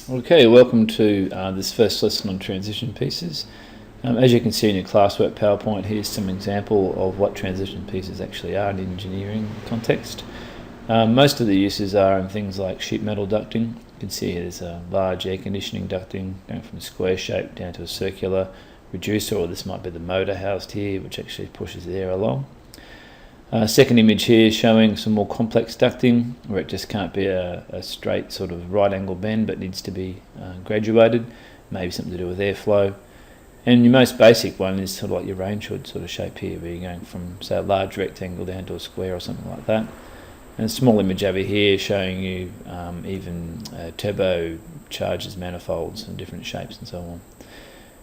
Okay, welcome to this first lesson on transition pieces. As you can see in your classwork PowerPoint, here's some example of what transition pieces actually are in an engineering context. Most of the uses are in things like sheet metal ducting. You can see here there's a large air conditioning ducting going from a square shape down to a circular reducer, or this might be the motor housed here, which actually pushes the air along. Second image here showing some more complex ducting where it just can't be a straight sort of right angle bend but needs to be graduated, maybe something to do with airflow. And your most basic one is sort of like your range hood sort of shape here, where you're going from, say, a large rectangle down to a square or something like that. And a small image over here showing you even turbochargers, manifolds and different shapes and so on.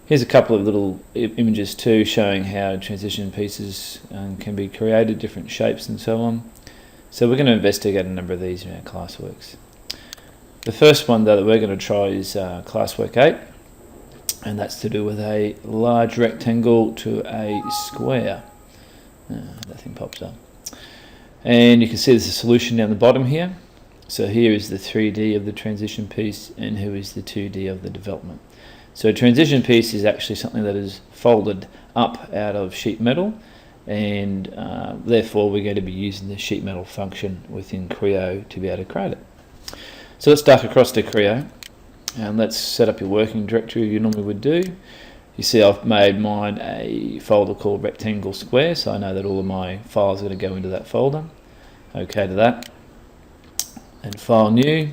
Here's a couple of little images too showing how transition pieces can be created, different shapes and so on. So we're going to investigate a number of these in our classworks. The first one though that we're going to try is classwork 8, and that's to do with a large rectangle to a square. That thing pops up. And you can see there's a solution down the bottom here. So here is the 3D of the transition piece, and here is the 2D of the development. So a transition piece is actually something that is folded up out of sheet metal, and therefore we're going to be using the sheet metal function within Creo to be able to create it. So let's duck across to Creo, and let's set up your working directory you normally would do. You see I've made mine a folder called rectangle square, so I know that all of my files are going to go into that folder. OK to that, and file new.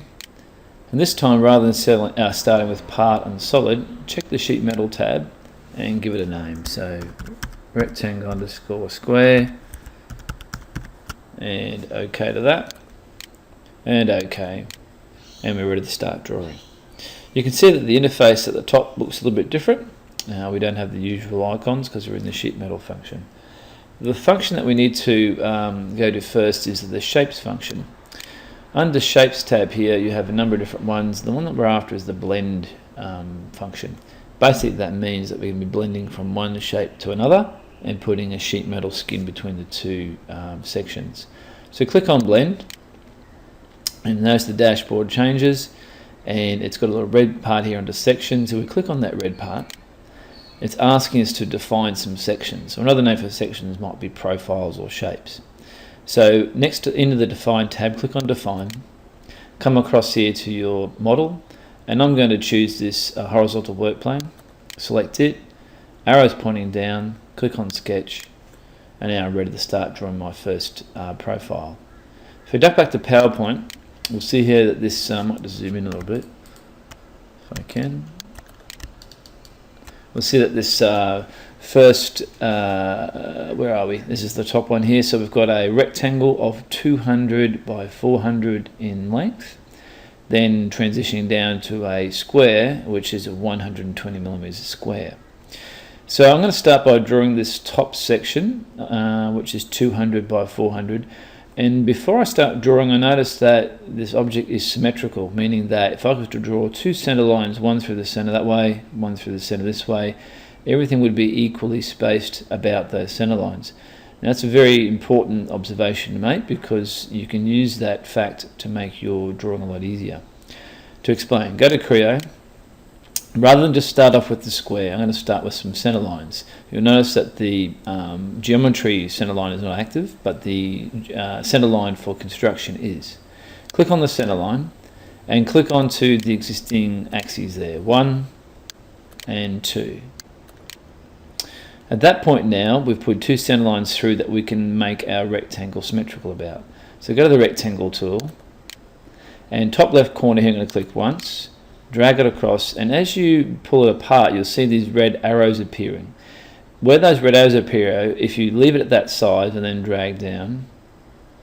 And this time, rather than starting with part and solid, check the sheet metal tab and give it a name. So rectangle underscore square, and OK to that, and OK, and we're ready to start drawing. You can see that the interface at the top looks a little bit different. We don't have the usual icons because we're in the sheet metal function. The function that we need to go to first is the shapes function. Under Shapes tab here, you have a number of different ones. The one that we're after is the blend function. Basically, that means that we're going to be blending from one shape to another and putting a sheet metal skin between the two sections. So click on Blend, and notice the dashboard changes, and it's got a little red part here under Sections. So we click on that red part. It's asking us to define some sections. So another name for sections might be profiles or shapes. So next into the Define tab, click on Define, come across here to your model, and I'm going to choose this horizontal work plane, select it, arrows pointing down, click on Sketch, and now I'm ready to start drawing my first profile. If we duck back to PowerPoint, we'll see here that this, I might just zoom in a little bit, if I can. We'll see that this first, where are we? This is the top one here. So we've got a rectangle of 200 by 400 in length, then transitioning down to a square, which is a 120 millimeters square. So I'm going to start by drawing this top section, which is 200 by 400. And before I start drawing, I notice that this object is symmetrical, meaning that if I was to draw two center lines, one through the center that way, one through the center this way, everything would be equally spaced about those center lines. Now, that's a very important observation to make, because you can use that fact to make your drawing a lot easier. To explain, go to Creo. Rather than just start off with the square, I'm going to start with some center lines. You'll notice that the geometry center line is not active, but the center line for construction is. Click on the center line and click onto the existing axes there, 1 and 2. At that point now, we've put two center lines through that we can make our rectangle symmetrical about. So go to the rectangle tool, and top left corner here I'm going to click once, drag it across, and as you pull it apart, you'll see these red arrows appearing. Where those red arrows appear, if you leave it at that size and then drag down,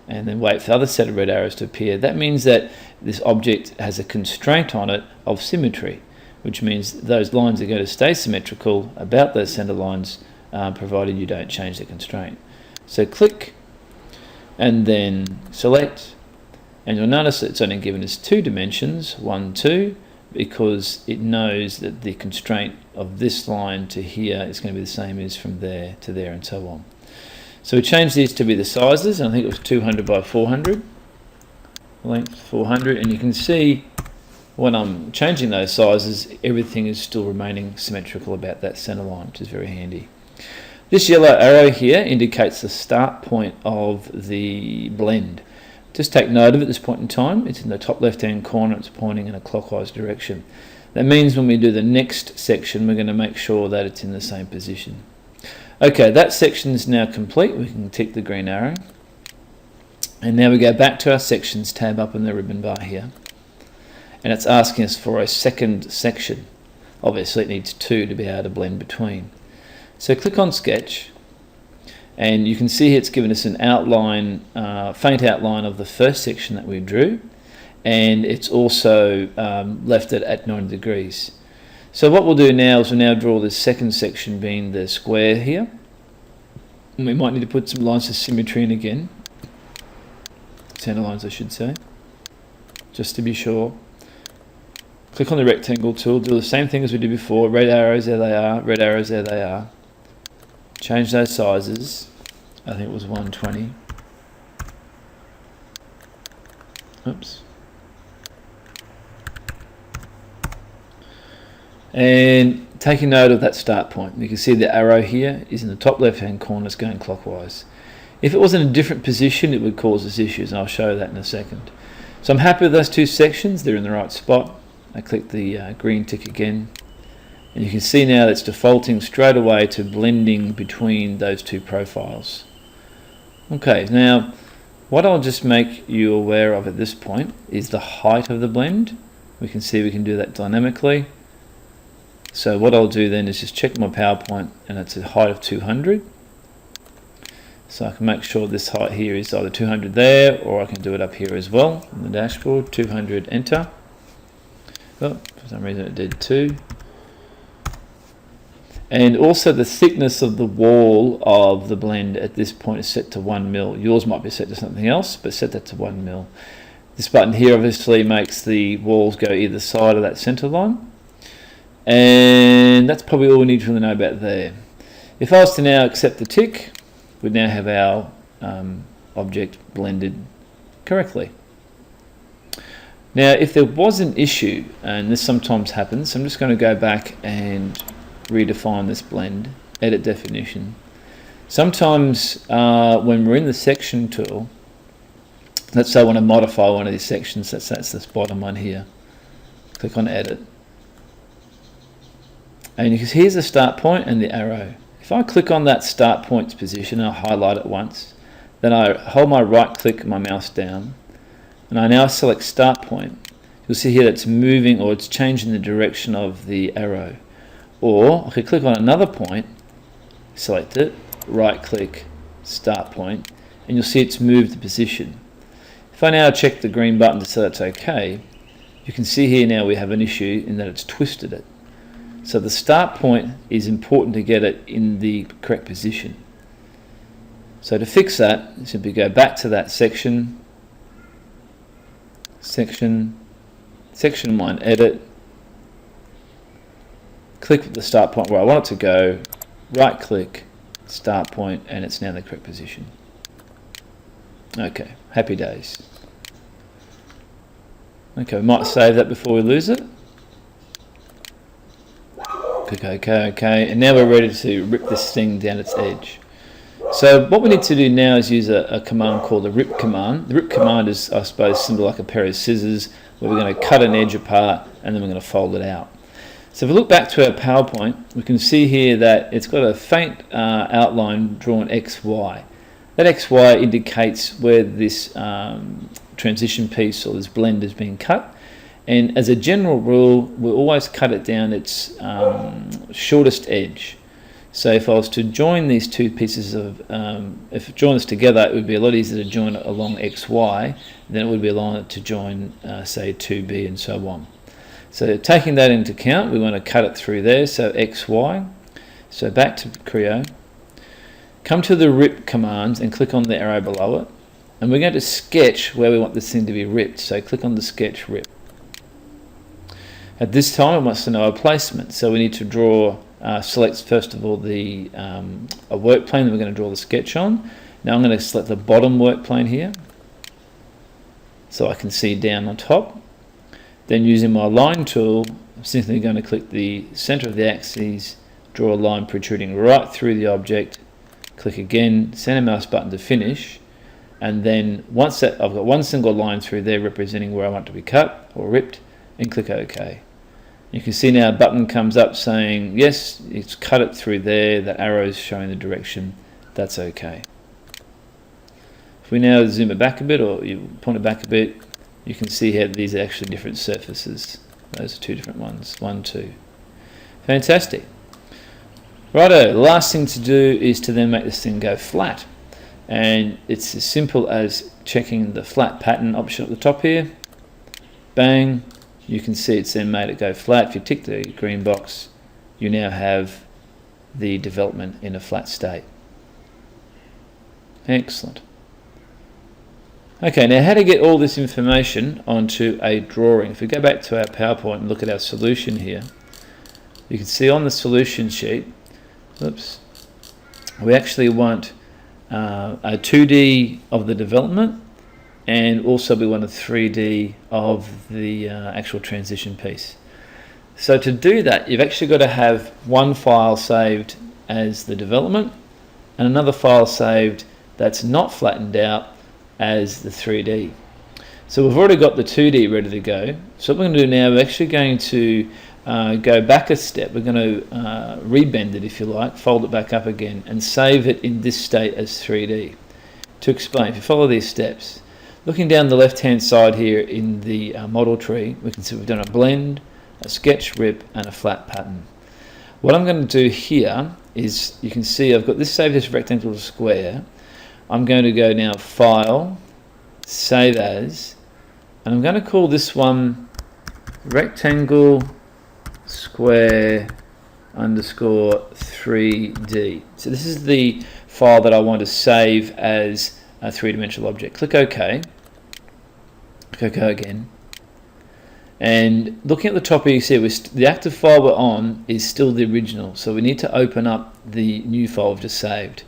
and then wait for the other set of red arrows to appear, that means that this object has a constraint on it of symmetry, which means those lines are going to stay symmetrical about those center lines, provided you don't change the constraint. So click, and then select, and you'll notice that it's only given us 2 dimensions, 1, 2, because it knows that the constraint of this line to here is going to be the same as from there to there and so on. So we changed these to be the sizes, and I think it was 200 by 400, length 400, and you can see when I'm changing those sizes, everything is still remaining symmetrical about that center line, which is very handy. This yellow arrow here indicates the start point of the blend. Just take note of it at this point in time. It's in the top left hand corner, it's pointing in a clockwise direction. That means when we do the next section, we're going to make sure that it's in the same position. Okay, that section is now complete. We can tick the green arrow. And now we go back to our sections tab up in the ribbon bar here. And it's asking us for a second section. Obviously it needs two to be able to blend between. So click on Sketch, and you can see it's given us an outline, faint outline of the first section that we drew, and it's also left it at 90 degrees. So what we'll do now is we'll now draw the second section, being the square here. And we might need to put some lines of symmetry in again. Center lines, I should say, just to be sure. Click on the rectangle tool, do the same thing as we did before. Red arrows, there they are. Red arrows, there they are. Change those sizes. I think it was 120. Oops. And taking note of that start point, you can see the arrow here is in the top left hand corner, it's going clockwise. If it was in a different position, it would cause us issues, and I'll show that in a second. So I'm happy with those two sections, they're in the right spot. I click the green tick again, and you can see now that it's defaulting straight away to blending between those two profiles. Okay, now what I'll just make you aware of at this point is the height of the blend. We can see we can do that dynamically. So what I'll do then is just check my PowerPoint, and it's a height of 200. So I can make sure this height here is either 200 there, or I can do it up here as well in the dashboard. 200, enter. Oh, for some reason it did 2. And also the thickness of the wall of the blend at this point is set to 1 mil. Yours might be set to something else, but set that to 1 mil. This button here obviously makes the walls go either side of that center line. And that's probably all we need to really know about there. If I was to now accept the tick, we'd now have our object blended correctly. Now, if there was an issue, and this sometimes happens, I'm just going to go back and redefine this blend, edit definition. Sometimes when we're in the section tool, let's say I want to modify one of these sections, that's this bottom one here. Click on edit. And you can see here's the start point and the arrow. If I click on that start point's position, I'll highlight it once, then I hold my right click and my mouse down, and I now select start point. You'll see here that it's moving, or it's changing the direction of the arrow. Or I could click on another point, select it, right click, start point, and you'll see it's moved the position. If I now check the green button to say that's okay, you can see here now we have an issue in that it's twisted it. So the start point is important to get it in the correct position. So to fix that, simply go back to that section, section 1, edit, click the start point where I want it to go, right click, start point, and it's now in the correct position. Okay, happy days. Okay, we might save that before we lose it. Click OK, and now we're ready to rip this thing down its edge. So what we need to do now is use a command called the rip command. The rip command is, I suppose, similar like a pair of scissors, where we're going to cut an edge apart and then we're going to fold it out. So if we look back to our PowerPoint, we can see here that it's got a faint outline drawn XY. That XY indicates where this transition piece or this blend is being cut. And as a general rule, we'll always cut it down its shortest edge. So if I was to join these two pieces of, if I join this together, it would be a lot easier to join it along XY than it would be along to join, say, 2B and so on. So taking that into account, we want to cut it through there, so XY. So back to Creo. Come to the rip commands and click on the arrow below it. And we're going to sketch where we want this thing to be ripped. So click on the sketch rip. At this time, it wants to know a placement. So we need to draw, select first of all the a work plane that we're going to draw the sketch on. Now I'm going to select the bottom work plane here, so I can see down on top. Then using my line tool, I'm simply going to click the center of the axis, draw a line protruding right through the object, click again, center mouse button to finish, and then once that I've got one single line through there representing where I want to be cut or ripped, and click OK. You can see now a button comes up saying yes, it's cut it through there, that arrow is showing the direction, that's OK. If we now zoom it back a bit, or you point it back a bit, you can see how these are actually different surfaces. Those are two different ones, 1, 2. Fantastic. Righto, the last thing to do is to then make this thing go flat. And it's as simple as checking the flat pattern option at the top here. Bang, you can see it's then made it go flat. If you tick the green box, you now have the development in a flat state. Excellent. Okay, now how to get all this information onto a drawing. If we go back to our PowerPoint and look at our solution here, you can see on the solution sheet, oops, we actually want a 2D of the development, and also we want a 3D of the actual transition piece. So to do that, you've actually got to have one file saved as the development and another file saved that's not flattened out as the 3D. So we've already got the 2D ready to go. So what we're going to do now, we're actually going to go back a step. We're going to rebend it, if you like, fold it back up again and save it in this state as 3D. To explain, if you follow these steps, looking down the left hand side here in the model tree, we can see we've done a blend, a sketch, rip and a flat pattern. What I'm going to do here is, you can see I've got this saved as rectangle to square. I'm going to go now File, Save As, and I'm going to call this one rectangle square underscore 3D. So this is the file that I want to save as a three-dimensional object. Click OK. Click OK again. And looking at the top here, you see the active file we're on is still the original. So we need to open up the new file we've just saved.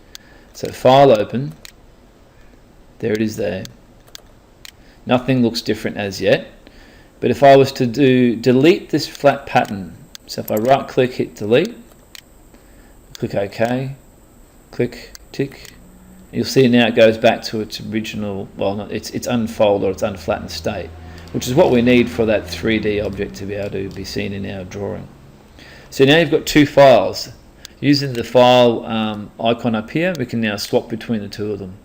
So File, Open. There it is there. Nothing looks different as yet. But if I was to delete this flat pattern, so if I right click, hit delete, click OK, click tick, you'll see now it goes back to its original, well, not, it's unfold or its unflattened state, which is what we need for that 3D object to be able to be seen in our drawing. So now you've got two files. Using the file icon up here, we can now swap between the two of them.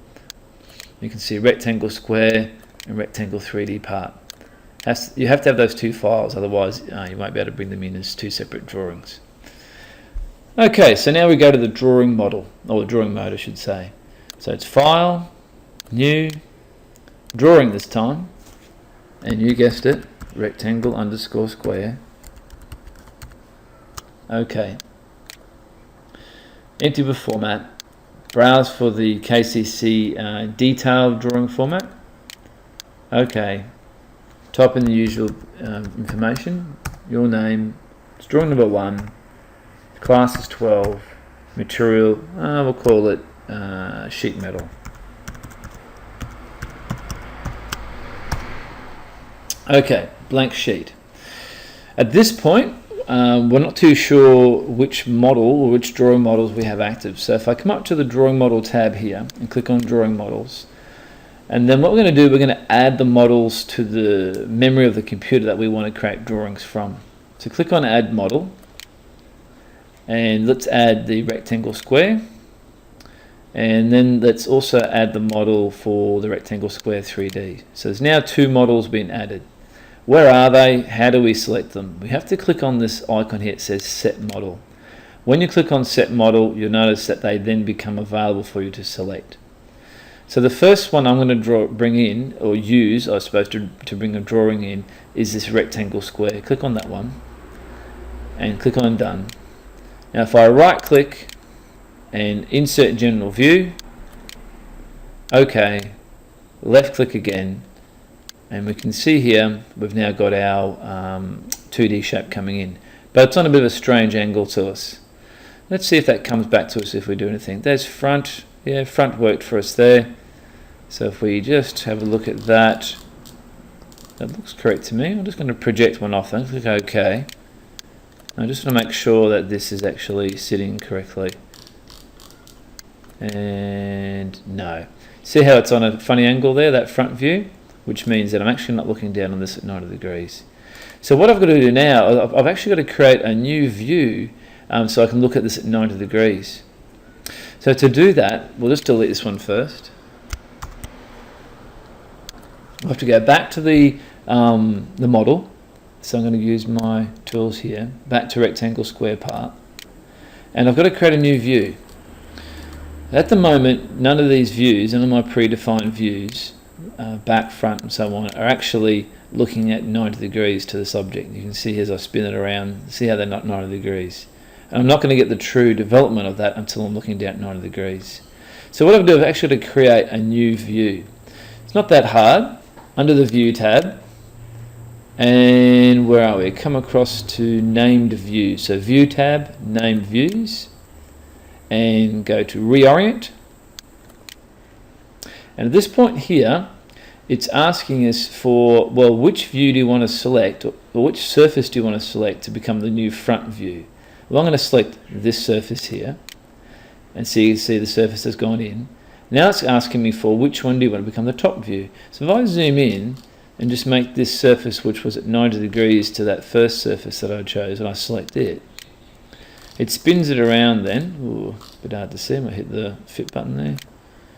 You can see rectangle square and rectangle 3D part. You have to have those two files, otherwise you won't be able to bring them in as two separate drawings. Okay, so now we go to the drawing model, or the drawing mode I should say. So it's File, New, Drawing this time, and you guessed it, rectangle underscore square. Okay. Empty with format. Browse for the KCC detailed drawing format. Okay. Type in the usual information. Your name. It's drawing number 1. Class is 12. Material, we'll call it sheet metal. Okay, blank sheet. At this point, we're not too sure which model or which drawing models we have active. So if I come up to the drawing model tab here and click on drawing models, and then what we're going to do, we're going to add the models to the memory of the computer that we want to create drawings from. So click on add model, and let's add the rectangle square, and then let's also add the model for the rectangle square 3D. So there's now two models being added. Where are they? How do we select them? We have to click on this icon here. It says set model. When you click on set model, you'll notice that they then become available for you to select. So the first one I'm going to bring in, or use, I suppose, to bring a drawing in, is this rectangle square. Click on that one and click on done. Now if I right click and insert general view, OK, left click again, and we can see here we've now got our 2D shape coming in, but it's on a bit of a strange angle to us. Let's see if that comes back to us if we do anything. There's front. Yeah, front worked for us there. So if we just have a look at that, That looks correct to me. I'm just going to project one off then, click OK. I just want to make sure that this is actually sitting correctly. And no. See how it's on a funny angle there, that front view? Which means that I'm actually not looking down on this at 90 degrees. So what I've got to do now, I've actually got to create a new view so I can look at this at 90 degrees. So to do that, we'll just delete this one first. I have to go back to the model. So I'm going to use my tools here, back to rectangle square part. And I've got to create a new view. At the moment, none of these views, none of my predefined views, back, front and so on, are actually looking at 90 degrees to this object. You can see as I spin it around, see how they're not 90 degrees. And I'm not going to get the true development of that until I'm looking down at 90 degrees. So what I've done is actually to create a new view. It's not that hard. Under the View tab, and where are we? Come across to Named Views. So View tab, Named Views, and go to Reorient. And at this point here, it's asking us for, well, which view do you want to select, or which surface do you want to select to become the new front view? Well, I'm going to select this surface here, and so you can see the surface has gone in. Now it's asking me for which one do you want to become the top view. So if I zoom in and just make this surface, which was at 90 degrees to that first surface that I chose, and I select it, it spins it around then. Ooh, a bit hard to see, I might hit the fit button there.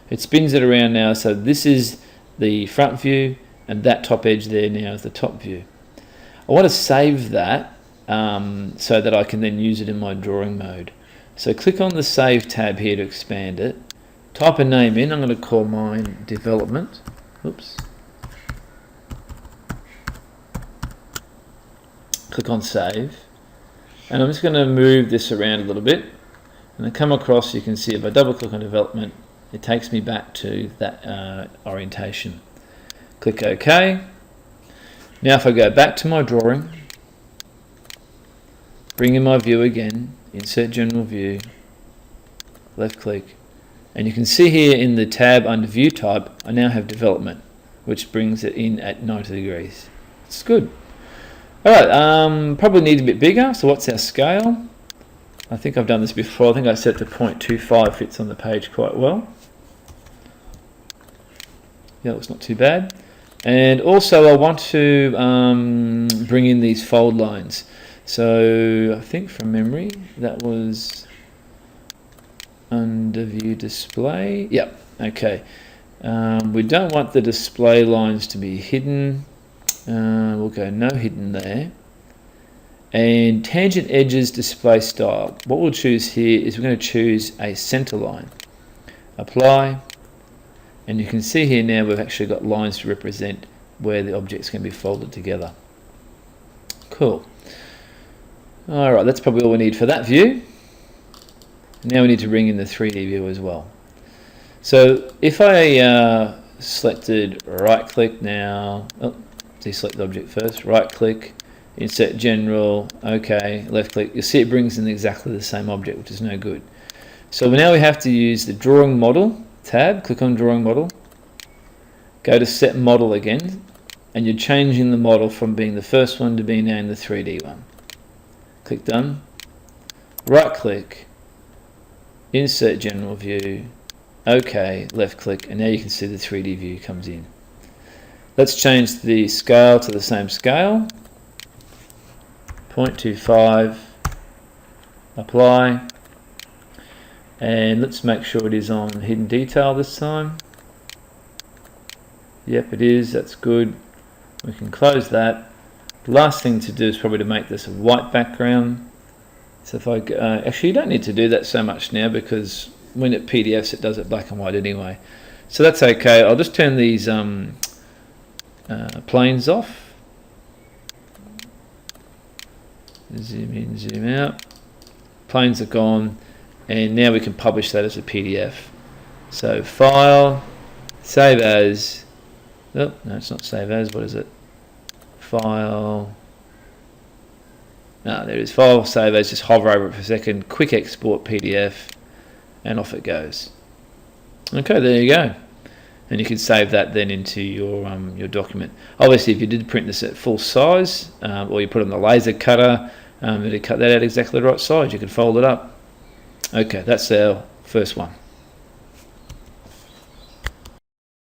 It spins it around now, so this is the front view, and that top edge there now is the top view. I want to save that so that I can then use it in my drawing mode. So click on the Save tab here to expand it. Type a name in. I'm going to call mine Development. Oops. Click on Save. And I'm just going to move this around a little bit. And I come across, you can see if I double click on Development, it takes me back to that orientation. Click OK. Now if I go back to my drawing, bring in my view again, Insert General View, left click, and you can see here in the tab under View Type, I now have Development, which brings it in at 90 degrees. It's good. Alright, probably need a bit bigger, so what's our scale? I think I've done this before. I think I set to 0.25, fits on the page quite well. Yeah, looks not too bad. And also I want to bring in these fold lines. So I think from memory that was under View Display. Yep, okay. We don't want the display lines to be hidden. We'll go no hidden there. And tangent edges display style. What we'll choose here is we're going to choose a center line. Apply. And you can see here now we've actually got lines to represent where the object's going to be folded together. Cool. Alright, that's probably all we need for that view. Now we need to bring in the 3D view as well. So if I selected right click now, deselect the object first, right click, insert general, OK, left click, you'll see it brings in exactly the same object, which is no good. So now we have to use the drawing model tab, click on drawing model, go to set model again, and you're changing the model from being the first one to being now in the 3D one. Click done, right click, insert general view, OK, left click, and now you can see the 3D view comes in. Let's change the scale to the same scale, 0.25, apply, and let's make sure it is on hidden detail this time. Yep, it is, that's good. We can close that. The last thing to do is probably to make this a white background. So if I actually you don't need to do that so much now because when it PDFs it does it black and white anyway. So that's okay. I'll just turn these planes off. Zoom in, zoom out. Planes are gone, and now we can publish that as a PDF. So File, Save As. Oh, no, it's not Save As. What is it? File. No, there it is. File, Save As. Just hover over it for a second. Quick Export PDF, and off it goes. Okay, there you go. and you can save that then into your document. Obviously, if you did print this at full size, or you put it on the laser cutter, it'd cut that out exactly the right size. You could fold it up. Okay, that's our first one.